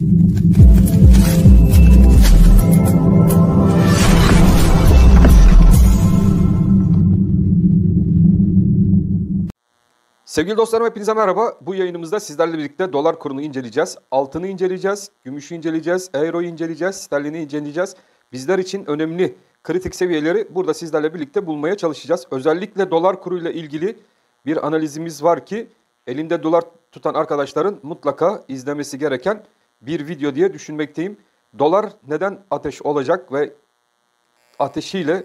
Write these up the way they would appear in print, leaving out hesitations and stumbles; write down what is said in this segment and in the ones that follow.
Sevgili dostlarım, hepinize merhaba. Bu yayınımızda sizlerle birlikte dolar kurunu inceleyeceğiz. Altını inceleyeceğiz, gümüşü inceleyeceğiz, euroyu inceleyeceğiz, sterlini inceleyeceğiz. Bizler için önemli kritik seviyeleri burada sizlerle birlikte bulmaya çalışacağız. Özellikle dolar kuruyla ilgili bir analizimiz var ki elinde dolar tutan arkadaşların mutlaka izlemesi gereken bir video diye düşünmekteyim. Dolar neden ateş olacak ve ateşiyle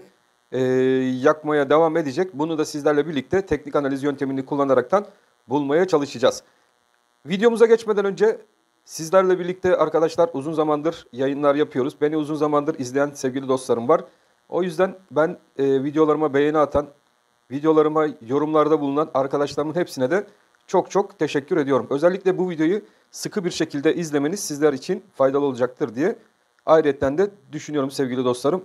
yakmaya devam edecek? Bunu da sizlerle birlikte teknik analiz yöntemini kullanaraktan bulmaya çalışacağız. Videomuza geçmeden önce sizlerle birlikte arkadaşlar uzun zamandır yayınlar yapıyoruz. Beni uzun zamandır izleyen sevgili dostlarım var. O yüzden ben videolarıma beğeni atan, videolarıma yorumlarda bulunan arkadaşlarımın hepsine de çok teşekkür ediyorum. Özellikle bu videoyu sıkı bir şekilde izlemeniz sizler için faydalı olacaktır diye ayrıca de düşünüyorum sevgili dostlarım.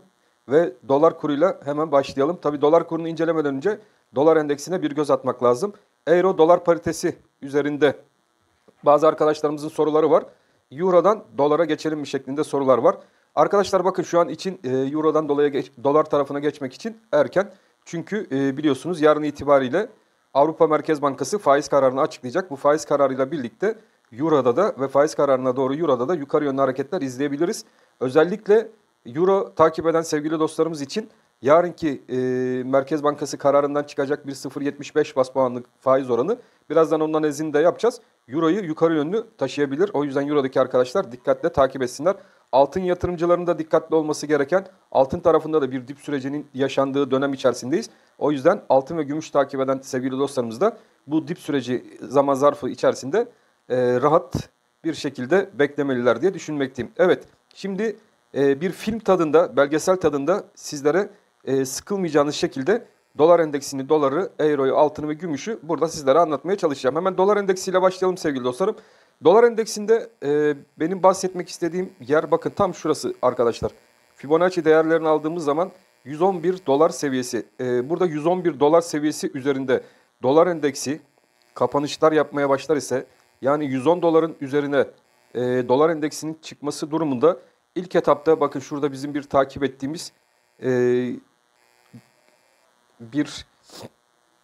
Ve dolar kuruyla hemen başlayalım. Tabii dolar kurunu incelemeden önce dolar endeksine bir göz atmak lazım. Euro dolar paritesi üzerinde bazı arkadaşlarımızın soruları var. Euro'dan dolara geçelim mi şeklinde sorular var. Arkadaşlar bakın şu an için Euro'dan dolar tarafına geçmek için erken. Çünkü biliyorsunuz yarın itibariyle Avrupa Merkez Bankası faiz kararını açıklayacak. Bu faiz kararıyla birlikte Euro'da da ve faiz kararına doğru Euro'da da yukarı yönlü hareketler izleyebiliriz. Özellikle Euro takip eden sevgili dostlarımız için yarınki Merkez Bankası kararından çıkacak bir 0,75 bas puanlık faiz oranı, birazdan ondan izini de yapacağız, Euro'yu yukarı yönlü taşıyabilir. O yüzden Euro'daki arkadaşlar dikkatle takip etsinler. Altın yatırımcılarının da dikkatli olması gereken, altın tarafında da bir dip sürecinin yaşandığı dönem içerisindeyiz. O yüzden altın ve gümüş takip eden sevgili dostlarımız da bu dip süreci zaman zarfı içerisinde rahat bir şekilde beklemeliler diye düşünmekteyim. Evet, şimdi bir film tadında, belgesel tadında sizlere sıkılmayacağınız şekilde dolar endeksini, doları, euroyu, altını ve gümüşü burada sizlere anlatmaya çalışacağım. Hemen dolar endeksiyle başlayalım sevgili dostlarım. Dolar endeksinde benim bahsetmek istediğim yer bakın tam şurası arkadaşlar. Fibonacci değerlerini aldığımız zaman 111 dolar seviyesi. Burada 111 dolar seviyesi üzerinde dolar endeksi kapanışlar yapmaya başlar ise, yani 110 doların üzerine dolar endeksinin çıkması durumunda İlk etapta bakın şurada bizim bir takip ettiğimiz bir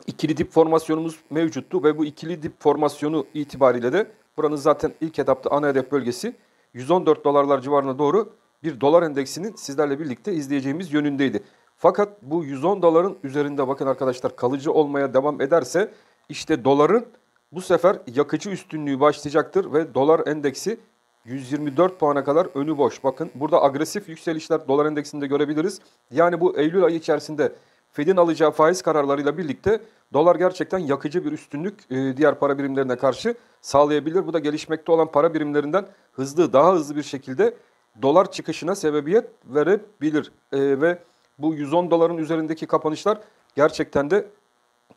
ikili dip formasyonumuz mevcuttu ve bu ikili dip formasyonu itibariyle de buranın zaten ilk etapta ana hedef bölgesi 114 dolarlar civarına doğru bir dolar endeksinin sizlerle birlikte izleyeceğimiz yönündeydi. Fakat bu 110 doların üzerinde bakın arkadaşlar kalıcı olmaya devam ederse işte doların bu sefer yakıcı üstünlüğü başlayacaktır ve dolar endeksi 124 puana kadar önü boş. Bakın burada agresif yükselişler dolar endeksinde görebiliriz. Yani bu Eylül ayı içerisinde Fed'in alacağı faiz kararlarıyla birlikte dolar gerçekten yakıcı bir üstünlük diğer para birimlerine karşı sağlayabilir. Bu da gelişmekte olan para birimlerinden daha hızlı bir şekilde dolar çıkışına sebebiyet verebilir. Ve bu 110 doların üzerindeki kapanışlar gerçekten de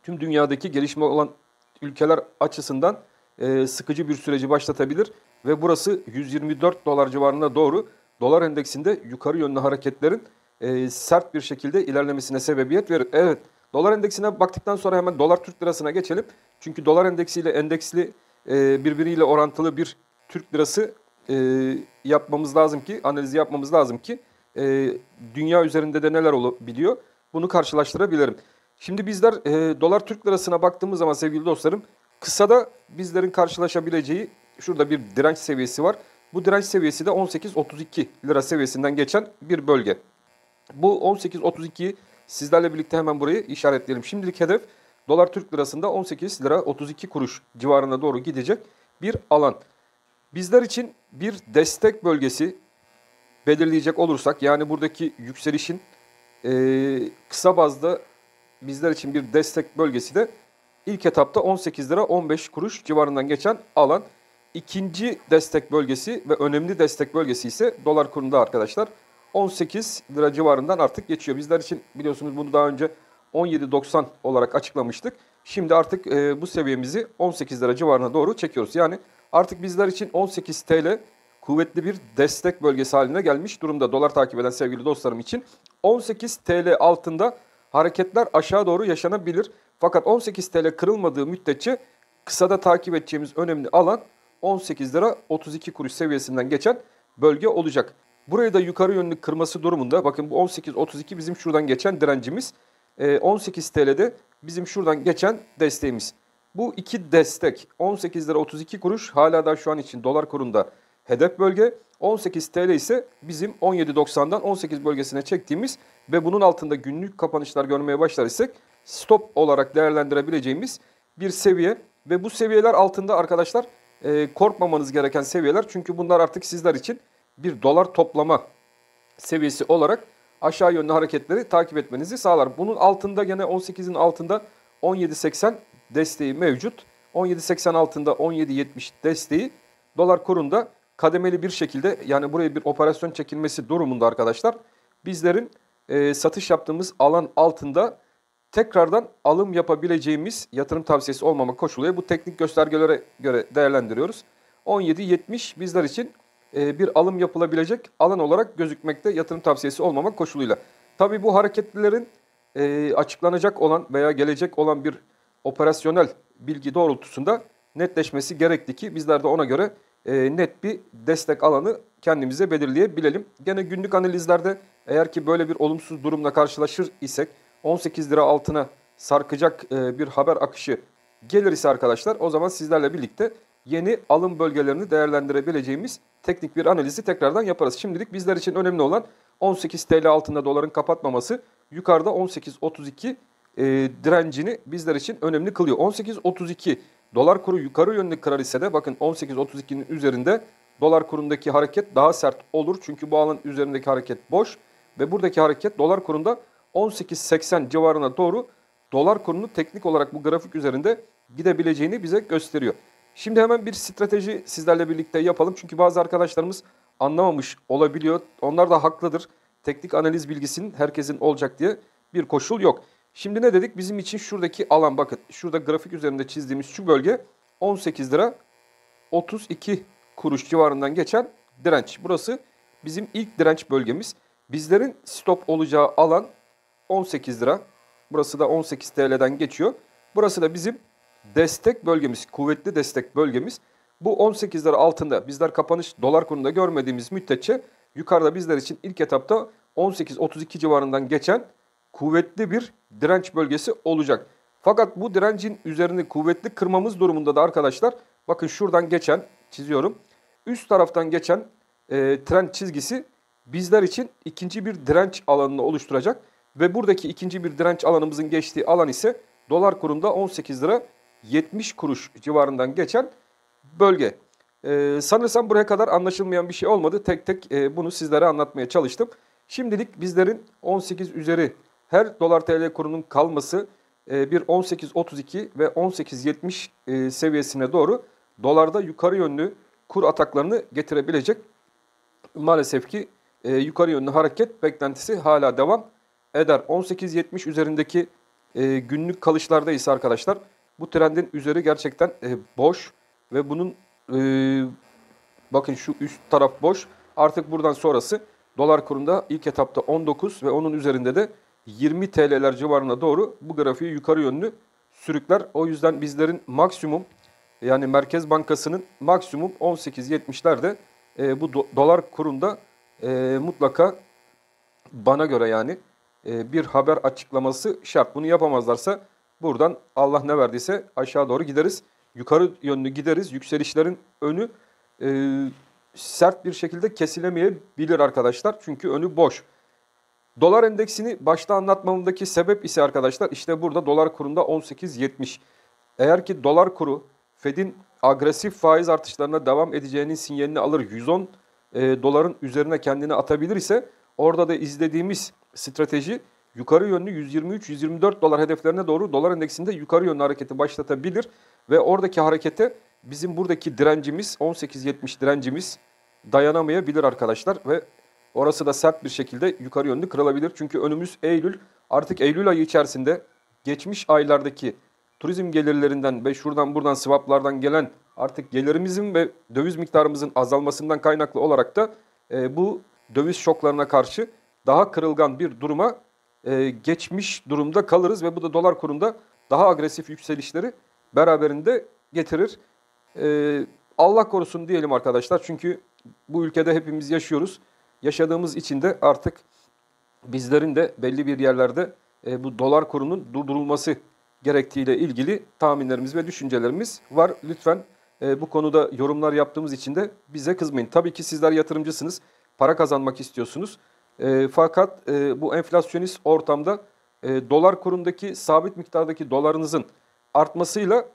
tüm dünyadaki gelişme olan ülkeler açısından sıkıcı bir süreci başlatabilir. Ve burası 124 dolar civarına doğru dolar endeksinde yukarı yönlü hareketlerin sert bir şekilde ilerlemesine sebebiyet verir. Evet, dolar endeksine baktıktan sonra hemen dolar Türk lirasına geçelim. Çünkü dolar endeksiyle endeksli birbiriyle orantılı bir Türk lirası yapmamız lazım ki, analizi yapmamız lazım ki dünya üzerinde de neler olabiliyor bunu karşılaştırabilirim. Şimdi bizler dolar Türk lirasına baktığımız zaman sevgili dostlarım, kısada bizlerin karşılaşabileceği şurada bir direnç seviyesi var. Bu direnç seviyesi de 18.32 lira seviyesinden geçen bir bölge. Bu 18.32'yi sizlerle birlikte hemen burayı işaretleyelim. Şimdilik hedef dolar Türk lirasında 18 lira 32 kuruş civarına doğru gidecek bir alan. Bizler için bir destek bölgesi belirleyecek olursak, yani buradaki yükselişin kısa bazda bizler için bir destek bölgesi de ilk etapta 18 lira 15 kuruş civarından geçen alan. İkinci destek bölgesi ve önemli destek bölgesi ise dolar kurunda arkadaşlar 18 lira civarından artık geçiyor. Bizler için biliyorsunuz bunu daha önce 17.90 olarak açıklamıştık. Şimdi artık bu seviyemizi 18 lira civarına doğru çekiyoruz. Yani artık bizler için 18 TL kuvvetli bir destek bölgesi haline gelmiş durumda. Dolar takip eden sevgili dostlarım için 18 TL altında hareketler aşağı doğru yaşanabilir. Fakat 18 TL kırılmadığı müddetçe kısada takip edeceğimiz önemli alan 18 lira 32 kuruş seviyesinden geçen bölge olacak. Burayı da yukarı yönlü kırması durumunda, bakın bu 18.32 bizim şuradan geçen direncimiz. 18 TL'de bizim şuradan geçen desteğimiz. Bu iki destek 18 lira 32 kuruş hala da şu an için dolar kurunda hedef bölge. 18 TL ise bizim 17.90'dan 18 bölgesine çektiğimiz ve bunun altında günlük kapanışlar görmeye başlar isek stop olarak değerlendirebileceğimiz bir seviye. Ve bu seviyeler altında arkadaşlar korkmamanız gereken seviyeler. Çünkü bunlar artık sizler için bir dolar toplama seviyesi olarak aşağı yönlü hareketleri takip etmenizi sağlar. Bunun altında gene 18'in altında 17.80 desteği mevcut. 17.80 altında 17.70 desteği dolar kurunda kademeli bir şekilde, yani buraya bir operasyon çekilmesi durumunda arkadaşlar bizlerin satış yaptığımız alan altında tekrardan alım yapabileceğimiz, yatırım tavsiyesi olmamak koşuluyla bu teknik göstergelere göre değerlendiriyoruz. 17.70 bizler için bir alım yapılabilecek alan olarak gözükmekte, yatırım tavsiyesi olmamak koşuluyla. Tabii bu hareketlilerin açıklanacak olan veya gelecek olan bir operasyonel bilgi doğrultusunda netleşmesi gerekti ki bizler de ona göre net bir destek alanı kendimize belirleyebilelim. Gene günlük analizlerde eğer ki böyle bir olumsuz durumla karşılaşır isek 18 lira altına sarkacak bir haber akışı gelir ise arkadaşlar, o zaman sizlerle birlikte yeni alım bölgelerini değerlendirebileceğimiz teknik bir analizi tekrardan yaparız. Şimdilik bizler için önemli olan 18 TL altında doların kapatmaması, yukarıda 18.32 direncini bizler için önemli kılıyor. 18.32 dolar kuru yukarı yönlü kırar ise de bakın 18.32'nin üzerinde dolar kurundaki hareket daha sert olur. Çünkü bu alan üzerindeki hareket boş ve buradaki hareket dolar kurunda 18.80 civarına doğru dolar kurunu teknik olarak bu grafik üzerinde gidebileceğini bize gösteriyor. Şimdi hemen bir strateji sizlerle birlikte yapalım. Çünkü bazı arkadaşlarımız anlamamış olabiliyor. Onlar da haklıdır. Teknik analiz bilgisinin herkesin olacak diye bir koşul yok. Şimdi ne dedik? Bizim için şuradaki alan, bakın şurada grafik üzerinde çizdiğimiz şu bölge 18 lira 32 kuruş civarından geçen direnç. Burası bizim ilk direnç bölgemiz. Bizlerin stop olacağı alan 18 lira. Burası da 18 TL'den geçiyor. Burası da bizim destek bölgemiz, kuvvetli destek bölgemiz. Bu 18 lira altında bizler kapanış dolar kurunda görmediğimiz müddetçe yukarıda bizler için ilk etapta 18.32 civarından geçen kuvvetli bir direnç bölgesi olacak. Fakat bu direncin üzerini kuvvetli kırmamız durumunda da arkadaşlar, bakın şuradan geçen, çiziyorum, üst taraftan geçen trend çizgisi bizler için ikinci bir direnç alanını oluşturacak. Ve buradaki ikinci bir direnç alanımızın geçtiği alan ise dolar kurunda 18 lira 70 kuruş civarından geçen bölge. Sanırsam buraya kadar anlaşılmayan bir şey olmadı. Tek tek bunu sizlere anlatmaya çalıştım. Şimdilik bizlerin 18 üzeri her dolar TL kurunun kalması bir 18.32 ve 18.70 seviyesine doğru dolarda yukarı yönlü kur ataklarını getirebilecek. Maalesef ki yukarı yönlü hareket beklentisi hala devam eder. 18.70 üzerindeki günlük kalışlarda ise arkadaşlar bu trendin üzeri gerçekten boş ve bunun bakın şu üst taraf boş. Artık buradan sonrası dolar kurunda ilk etapta 19 ve onun üzerinde de 20 TL'ler civarına doğru bu grafiği yukarı yönlü sürükler. O yüzden bizlerin maksimum, yani Merkez Bankası'nın maksimum 18.70'lerde bu dolar kurunda mutlaka bana göre yani bir haber açıklaması şart. Bunu yapamazlarsa buradan Allah ne verdiyse aşağı doğru gideriz. Yukarı yönlü gideriz. Yükselişlerin önü sert bir şekilde kesilemeyebilir arkadaşlar. Çünkü önü boş. Dolar endeksini başta anlatmamdaki sebep ise arkadaşlar işte burada dolar kurunda 18.70. Eğer ki dolar kuru Fed'in agresif faiz artışlarına devam edeceğinin sinyalini alır, 110 doların üzerine kendini atabilir ise orada da izlediğimiz strateji yukarı yönlü 123-124 dolar hedeflerine doğru dolar endeksinde yukarı yönlü hareketi başlatabilir. Ve oradaki harekete bizim buradaki direncimiz 18.70 direncimiz dayanamayabilir arkadaşlar. Ve orası da sert bir şekilde yukarı yönlü kırılabilir. Çünkü önümüz Eylül, artık Eylül ayı içerisinde geçmiş aylardaki turizm gelirlerinden ve şuradan buradan swaplardan gelen artık gelirimizin ve döviz miktarımızın azalmasından kaynaklı olarak da bu döviz şoklarına karşı daha kırılgan bir duruma geçmiş durumda kalırız ve bu da dolar kurunda daha agresif yükselişleri beraberinde getirir. Allah korusun diyelim arkadaşlar. Çünkü bu ülkede hepimiz yaşıyoruz. Yaşadığımız için de artık bizlerin de belli bir yerlerde bu dolar kurunun durdurulması gerektiğiyle ilgili tahminlerimiz ve düşüncelerimiz var. Lütfen bu konuda yorumlar yaptığımız için de bize kızmayın. Tabii ki sizler yatırımcısınız, para kazanmak istiyorsunuz. Fakat bu enflasyonist ortamda dolar kurundaki sabit miktardaki dolarınızın artmasıyla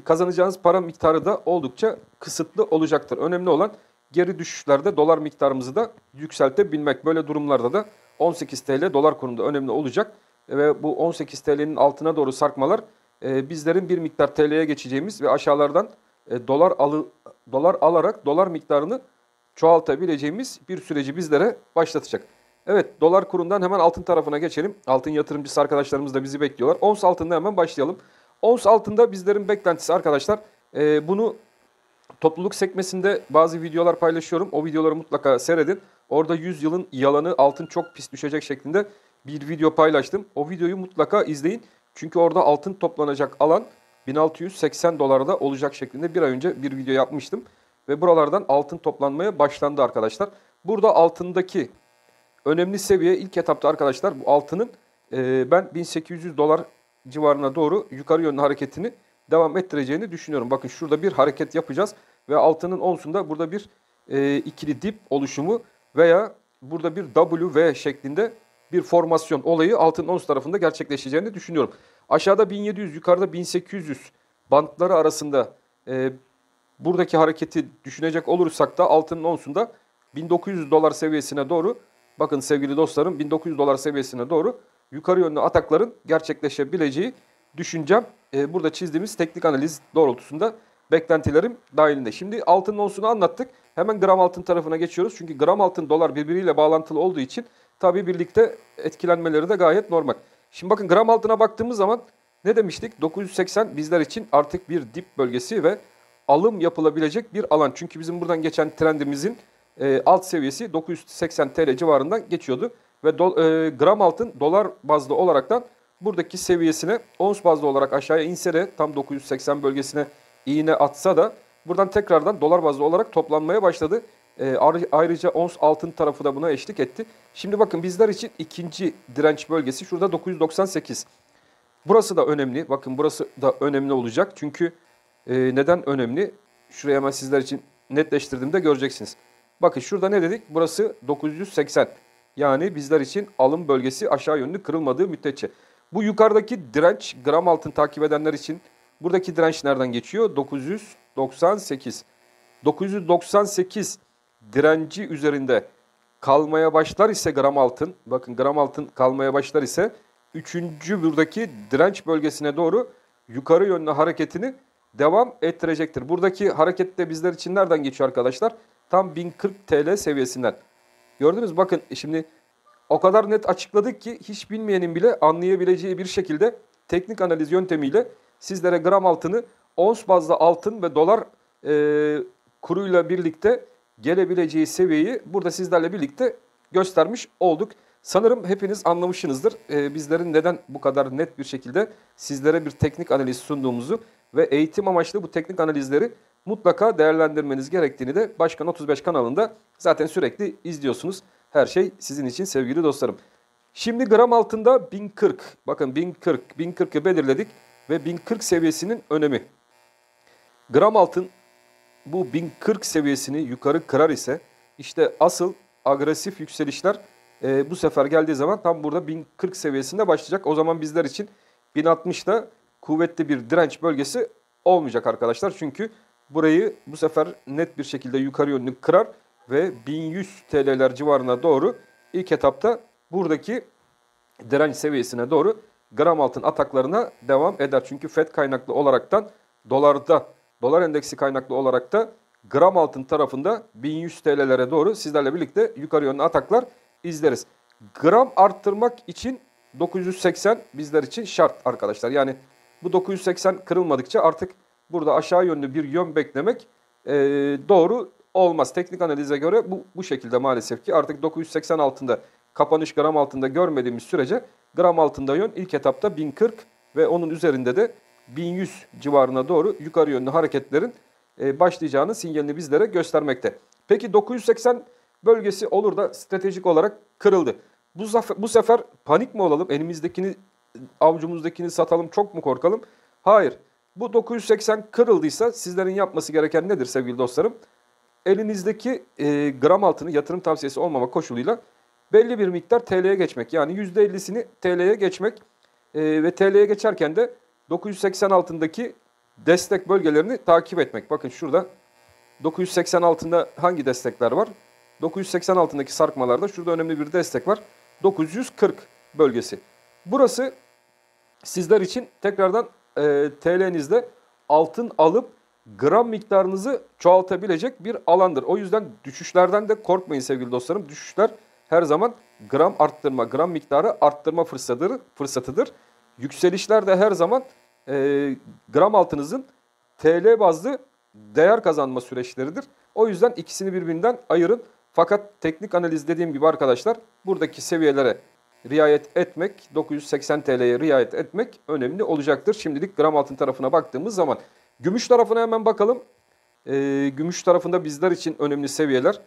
kazanacağınız para miktarı da oldukça kısıtlı olacaktır. Önemli olan geri düşüşlerde dolar miktarımızı da yükseltebilmek. Böyle durumlarda da 18 TL dolar kurunda önemli olacak. Ve bu 18 TL'nin altına doğru sarkmalar bizlerin bir miktar TL'ye geçeceğimiz ve aşağılardan dolar alarak dolar miktarını çoğaltabileceğimiz bir süreci bizlere başlatacak. Evet, dolar kurundan hemen altın tarafına geçelim. Altın yatırımcısı arkadaşlarımız da bizi bekliyorlar. Ons altında hemen başlayalım. Ons altında bizlerin beklentisi arkadaşlar, bunu topluluk sekmesinde bazı videolar paylaşıyorum. O videoları mutlaka seyredin. Orada 100 yılın yalanı altın çok pis düşecek şeklinde bir video paylaştım. O videoyu mutlaka izleyin. Çünkü orada altın toplanacak alan 1680 dolarda olacak şeklinde bir ay önce bir video yapmıştım. Ve buralardan altın toplanmaya başlandı arkadaşlar. Burada altındaki önemli seviye ilk etapta arkadaşlar bu altının ben 1800 dolar civarına doğru yukarı yönlü hareketini devam ettireceğini düşünüyorum. Bakın şurada bir hareket yapacağız ve altının onsunda burada bir ikili dip oluşumu veya burada bir W şeklinde bir formasyon olayı altın ons tarafında gerçekleşeceğini düşünüyorum. Aşağıda 1700, yukarıda 1800 bantları arasında buradaki hareketi düşünecek olursak da altının onsunda 1900 dolar seviyesine doğru, bakın sevgili dostlarım, 1900 dolar seviyesine doğru yukarı yönlü atakların gerçekleşebileceği düşüncem burada çizdiğimiz teknik analiz doğrultusunda beklentilerim dahilinde. Şimdi altının onsunu anlattık. Hemen gram altın tarafına geçiyoruz. Çünkü gram altın dolar birbiriyle bağlantılı olduğu için tabii birlikte etkilenmeleri de gayet normal. Şimdi bakın gram altına baktığımız zaman ne demiştik? 980 bizler için artık bir dip bölgesi ve alım yapılabilecek bir alan. Çünkü bizim buradan geçen trendimizin alt seviyesi 980 TL civarından geçiyordu. Ve gram altın dolar bazlı olaraktan buradaki seviyesine ons bazlı olarak aşağıya inse de tam 980 bölgesine iğne atsa da buradan tekrardan dolar bazlı olarak toplanmaya başladı. Ayrıca ons altın tarafı da buna eşlik etti. Şimdi bakın bizler için ikinci direnç bölgesi şurada 998. Burası da önemli. Bakın burası da önemli olacak. Çünkü neden önemli? Şuraya hemen sizler için netleştirdiğimde göreceksiniz. Bakın şurada ne dedik? Burası 980. Yani bizler için alım bölgesi aşağı yönlü kırılmadığı müddetçe. Bu yukarıdaki direnç gram altın takip edenler için buradaki direnç nereden geçiyor? 998. 998 direnci üzerinde kalmaya başlar ise gram altın, bakın gram altın kalmaya başlar ise 3. buradaki direnç bölgesine doğru yukarı yönlü hareketini devam ettirecektir. Buradaki hareket de bizler için nereden geçiyor arkadaşlar? Tam 1040 TL seviyesinden. Gördünüz mü? Bakın şimdi o kadar net açıkladık ki hiç bilmeyenin bile anlayabileceği bir şekilde teknik analiz yöntemiyle sizlere gram altını ons bazlı altın ve dolar kuruyla birlikte gelebileceği seviyeyi burada sizlerle birlikte göstermiş olduk. Sanırım hepiniz anlamışsınızdır. Bizlerin neden bu kadar net bir şekilde sizlere bir teknik analiz sunduğumuzu ve eğitim amaçlı bu teknik analizleri mutlaka değerlendirmeniz gerektiğini de Başkan 35 kanalında zaten sürekli izliyorsunuz. Her şey sizin için sevgili dostlarım. Şimdi gram altında 1040. Bakın 1040'ı belirledik ve 1040 seviyesinin önemi. Gram altın bu 1040 seviyesini yukarı kırar ise işte asıl agresif yükselişler bu sefer geldiği zaman tam burada 1040 seviyesinde başlayacak. O zaman bizler için 1060'da kuvvetli bir direnç bölgesi olmayacak arkadaşlar. Çünkü burayı bu sefer net bir şekilde yukarı yönlü kırar ve 1100 TL'ler civarına doğru ilk etapta buradaki direnç seviyesine doğru gram altın ataklarına devam eder. Çünkü FED kaynaklı olaraktan dolar endeksi kaynaklı olarak da gram altın tarafında 1100 TL'lere doğru sizlerle birlikte yukarı yönlü ataklar izleriz. Gram arttırmak için 980 bizler için şart arkadaşlar. Yani bu 980 kırılmadıkça artık burada aşağı yönlü bir yön beklemek doğru olmaz. Teknik analize göre bu şekilde maalesef ki artık 980 altında kapanış gram altında görmediğimiz sürece gram altında yön ilk etapta 1040 ve onun üzerinde de 1100 civarına doğru yukarı yönlü hareketlerin başlayacağının sinyalini bizlere göstermekte. Peki 980 bölgesi olur da stratejik olarak kırıldı. Bu sefer panik mi olalım? Elimizdekini, avucumuzdakini satalım, çok mu korkalım? Hayır. Bu 980 kırıldıysa sizlerin yapması gereken nedir sevgili dostlarım? Elinizdeki gram altını yatırım tavsiyesi olmama koşuluyla belli bir miktar TL'ye geçmek. Yani %50'sini TL'ye geçmek ve TL'ye geçerken de 980 altındaki destek bölgelerini takip etmek. Bakın şurada 980 altında hangi destekler var? 980 altındaki sarkmalarda şurada önemli bir destek var. 940 bölgesi. Burası sizler için tekrardan TL'nizde altın alıp gram miktarınızı çoğaltabilecek bir alandır. O yüzden düşüşlerden de korkmayın sevgili dostlarım. Düşüşler her zaman gram arttırma, gram miktarı arttırma fırsatıdır. Yükselişler de her zaman gram altınızın TL bazlı değer kazanma süreçleridir. O yüzden ikisini birbirinden ayırın. Fakat teknik analiz dediğim gibi arkadaşlar buradaki seviyelere riayet etmek, 980 TL'ye riayet etmek önemli olacaktır. Şimdilik gram altın tarafına baktığımız zaman. Gümüş tarafına hemen bakalım. Gümüş tarafında bizler için önemli seviyeler.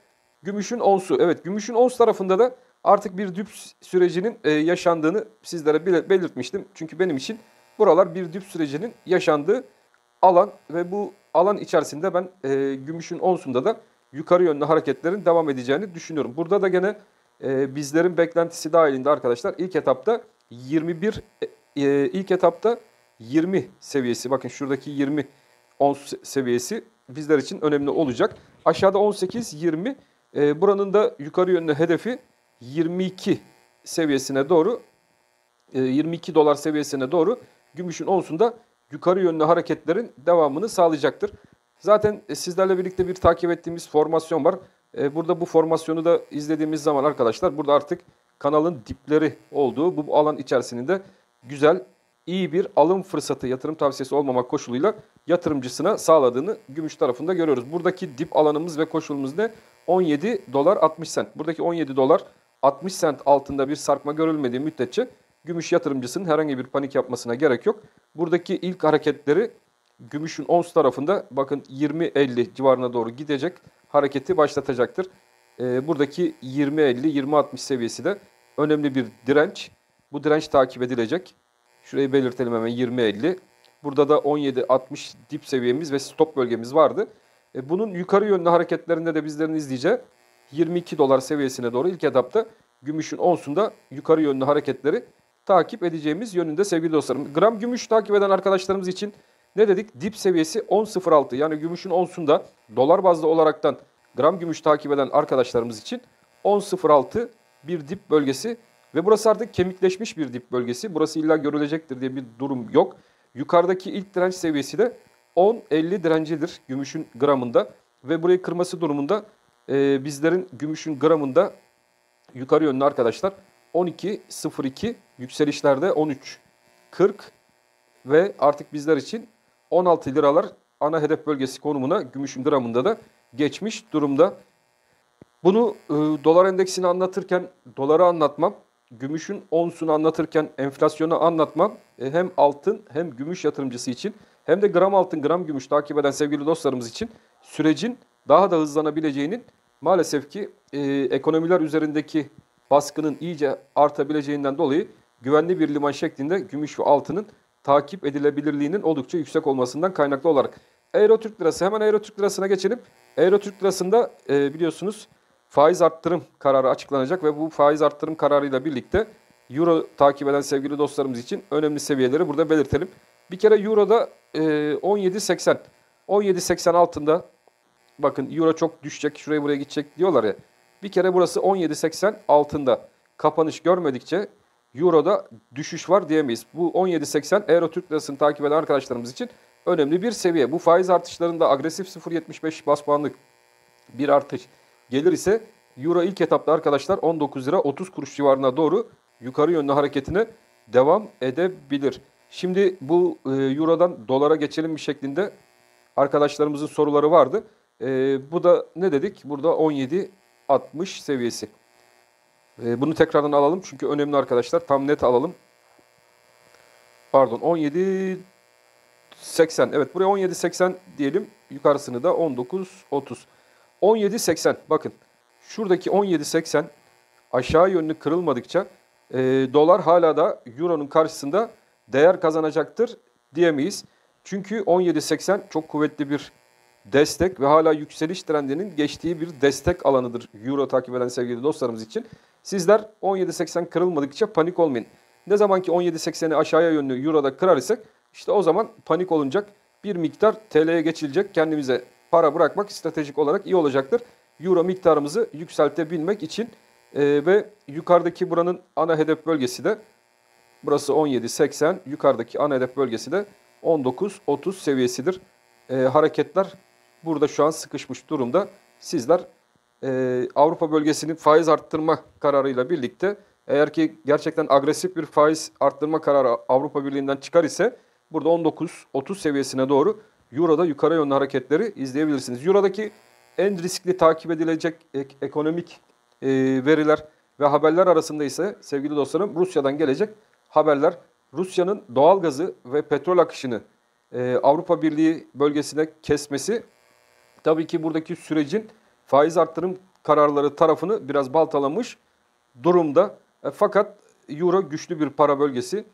Gümüşün onsu. Evet, gümüşün ons tarafında da artık bir dip sürecinin yaşandığını sizlere belirtmiştim. Çünkü benim için buralar bir dip sürecinin yaşandığı alan ve bu alan içerisinde ben gümüşün onsunda da yukarı yönlü hareketlerin devam edeceğini düşünüyorum. Burada da gene bizlerin beklentisi dahilinde arkadaşlar ilk etapta 20 seviyesi, bakın şuradaki 20 ons seviyesi bizler için önemli olacak. Aşağıda 18-20, buranın da yukarı yönlü hedefi 22 seviyesine doğru, 22 dolar seviyesine doğru gümüşün onsunda yukarı yönlü hareketlerin devamını sağlayacaktır. Zaten sizlerle birlikte bir takip ettiğimiz formasyon var. Burada bu formasyonu da izlediğimiz zaman arkadaşlar burada artık kanalın dipleri olduğu bu alan içerisinde güzel, iyi bir alım fırsatı, yatırım tavsiyesi olmamak koşuluyla yatırımcısına sağladığını gümüş tarafında görüyoruz. Buradaki dip alanımız ve koşulumuz ne? 17 dolar 60 sent. Buradaki 17 dolar 60 sent altında bir sarkma görülmediği müddetçe gümüş yatırımcısının herhangi bir panik yapmasına gerek yok. Buradaki ilk hareketleri gümüşün ons tarafında bakın 20-50 civarına doğru gidecek hareketi başlatacaktır. Buradaki 20-50-20-60 seviyesi de önemli bir direnç. Bu direnç takip edilecek. Şurayı belirtelim hemen, 20-50. Burada da 17-60 dip seviyemiz ve stop bölgemiz vardı. Bunun yukarı yönlü hareketlerinde de bizlerin izleyeceği 22 dolar seviyesine doğru ilk etapta gümüşün onsunda yukarı yönlü hareketleri takip edeceğimiz yönünde sevgili dostlarım. Gram gümüş takip eden arkadaşlarımız için ne dedik? Dip seviyesi 10.06, yani gümüşün onsunda dolar bazlı olaraktan gram gümüş takip eden arkadaşlarımız için 10.06 bir dip bölgesi ve burası artık kemikleşmiş bir dip bölgesi. Burası illa görülecektir diye bir durum yok. Yukarıdaki ilk direnç seviyesi de 10.50 direncidir gümüşün gramında ve burayı kırması durumunda bizlerin gümüşün gramında yukarı yönlü arkadaşlar 12.02, yükselişlerde 13.40 ve artık bizler için 16 liralar ana hedef bölgesi konumuna gümüşün gramında da geçmiş durumda. Bunu dolar endeksini anlatırken doları anlatmam, gümüşün onsunu anlatırken enflasyonu anlatmam hem altın hem gümüş yatırımcısı için hem de gram altın gram gümüş takip eden sevgili dostlarımız için sürecin daha da hızlanabileceğinin, maalesef ki ekonomiler üzerindeki baskının iyice artabileceğinden dolayı güvenli bir liman şeklinde gümüş ve altının takip edilebilirliğinin oldukça yüksek olmasından kaynaklı olarak. Euro Türk Lirası, hemen Euro Türk Lirası'na geçelim. Euro Türk Lirası'nda biliyorsunuz faiz arttırım kararı açıklanacak ve bu faiz arttırım kararıyla birlikte Euro takip eden sevgili dostlarımız için önemli seviyeleri burada belirtelim. Bir kere Euro'da 17.80, 17.80 altında, bakın Euro çok düşecek, şuraya buraya gidecek diyorlar ya. Bir kere burası 17.80 altında kapanış görmedikçe Euro'da düşüş var diyemeyiz. Bu 17.80 Euro Türk Lirası'nı takip eden arkadaşlarımız için önemli bir seviye. Bu faiz artışlarında agresif 0.75 bas puanlık bir artış gelir ise Euro ilk etapta arkadaşlar 19 lira 30 kuruş civarına doğru yukarı yönlü hareketine devam edebilir. Şimdi bu Euro'dan dolara geçelim bir şeklinde arkadaşlarımızın soruları vardı. Bu da ne dedik? Burada 17.60 seviyesi. Bunu tekrardan alalım çünkü önemli arkadaşlar. Tam net alalım. Pardon, 17 17.80. Evet, buraya 17.80 diyelim. Yukarısını da 19.30. 17.80. Bakın. Şuradaki 17.80 aşağı yönlü kırılmadıkça dolar hala da euronun karşısında değer kazanacaktır diyemeyiz. Çünkü 17.80 çok kuvvetli bir destek ve hala yükseliş trendinin geçtiği bir destek alanıdır euro takip eden sevgili dostlarımız için. Sizler 17.80 kırılmadıkça panik olmayın. Ne zaman ki 17.80'i aşağıya yönlü euroda kırar isek işte o zaman panik olunacak, bir miktar TL'ye geçilecek, kendimize para bırakmak stratejik olarak iyi olacaktır. Euro miktarımızı yükseltebilmek için ve yukarıdaki buranın ana hedef bölgesi de burası 17.80, yukarıdaki ana hedef bölgesi de 19.30 seviyesidir. Hareketler burada şu an sıkışmış durumda. Sizler Avrupa bölgesinin faiz arttırma kararıyla birlikte eğer ki gerçekten agresif bir faiz arttırma kararı Avrupa Birliği'nden çıkar ise burada 19.30 seviyesine doğru Euro'da yukarı yönlü hareketleri izleyebilirsiniz. Euro'daki en riskli takip edilecek ekonomik veriler ve haberler arasında ise sevgili dostlarım Rusya'dan gelecek haberler. Rusya'nın doğal gazı ve petrol akışını Avrupa Birliği bölgesine kesmesi tabii ki buradaki sürecin faiz arttırım kararları tarafını biraz baltalamış durumda. Fakat Euro güçlü bir para bölgesi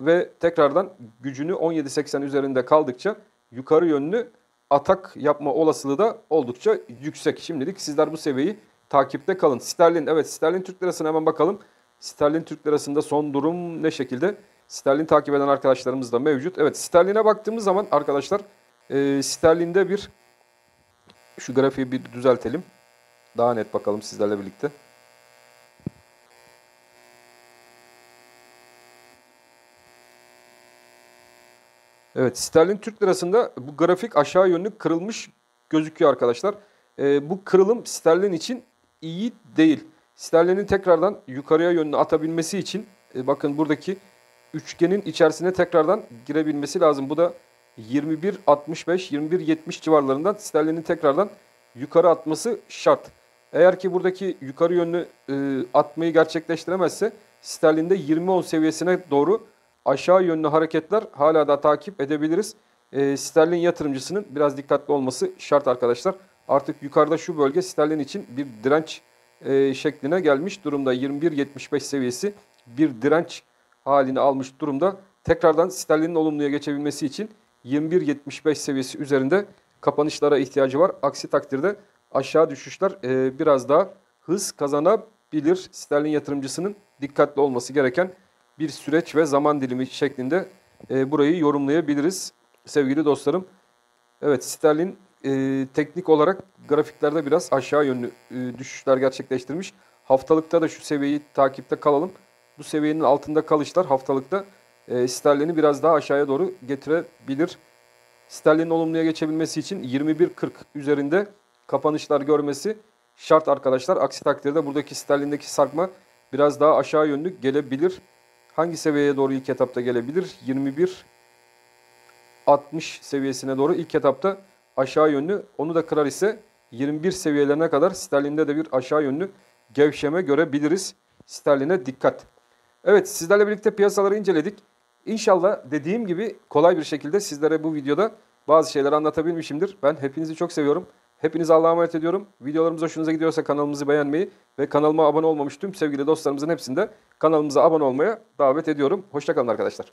ve tekrardan gücünü 17.80 üzerinde kaldıkça yukarı yönlü atak yapma olasılığı da oldukça yüksek. Şimdilik sizler bu seviyeyi takipte kalın. Sterlin, evet, sterlin Türk lirasına hemen bakalım. Sterlin Türk lirasında son durum ne şekilde? Sterlin takip eden arkadaşlarımız da mevcut. Evet, sterline baktığımız zaman arkadaşlar sterlinde bir şu grafiği bir düzeltelim. Daha net bakalım sizlerle birlikte. Evet, sterlin Türk lirasında bu grafik aşağı yönlü kırılmış gözüküyor arkadaşlar. Bu kırılım sterlin için iyi değil. Sterlinin tekrardan yukarıya yönlü atabilmesi için bakın buradaki üçgenin içerisine tekrardan girebilmesi lazım. Bu da 21.65-21.70 civarlarından sterlinin tekrardan yukarı atması şart. Eğer ki buradaki yukarı yönlü atmayı gerçekleştiremezse sterlinde 20.10 seviyesine doğru aşağı yönlü hareketler hala da takip edebiliriz. Sterlin yatırımcısının biraz dikkatli olması şart arkadaşlar. Artık yukarıda şu bölge sterlin için bir direnç şekline gelmiş durumda. 21.75 seviyesi bir direnç halini almış durumda. Tekrardan sterlinin olumluya geçebilmesi için 21.75 seviyesi üzerinde kapanışlara ihtiyacı var. Aksi takdirde aşağı düşüşler biraz daha hız kazanabilir. Sterlin yatırımcısının dikkatli olması gereken bir süreç ve zaman dilimi şeklinde burayı yorumlayabiliriz sevgili dostlarım. Evet, sterlin teknik olarak grafiklerde biraz aşağı yönlü düşüşler gerçekleştirmiş. Haftalıkta da şu seviyeyi takipte kalalım. Bu seviyenin altında kalışlar haftalıkta sterlini biraz daha aşağıya doğru getirebilir. Sterlinin olumluya geçebilmesi için 21.40 üzerinde kapanışlar görmesi şart arkadaşlar. Aksi takdirde buradaki sterlindeki sarkma biraz daha aşağı yönlü gelebilir. Hangi seviyeye doğru ilk etapta gelebilir? 21.60 seviyesine doğru ilk etapta aşağı yönlü. Onu da kırar ise 21 seviyelerine kadar sterlinde de bir aşağı yönlü gevşeme görebiliriz. Sterline dikkat. Evet, sizlerle birlikte piyasaları inceledik. İnşallah dediğim gibi kolay bir şekilde sizlere bu videoda bazı şeyler anlatabilmişimdir. Ben hepinizi çok seviyorum. Hepinize Allah'a emanet ediyorum. Videolarımız hoşunuza gidiyorsa kanalımızı beğenmeyi ve kanalıma abone olmamış tüm sevgili dostlarımızın hepsinde kanalımıza abone olmaya davet ediyorum. Hoşça kalın arkadaşlar.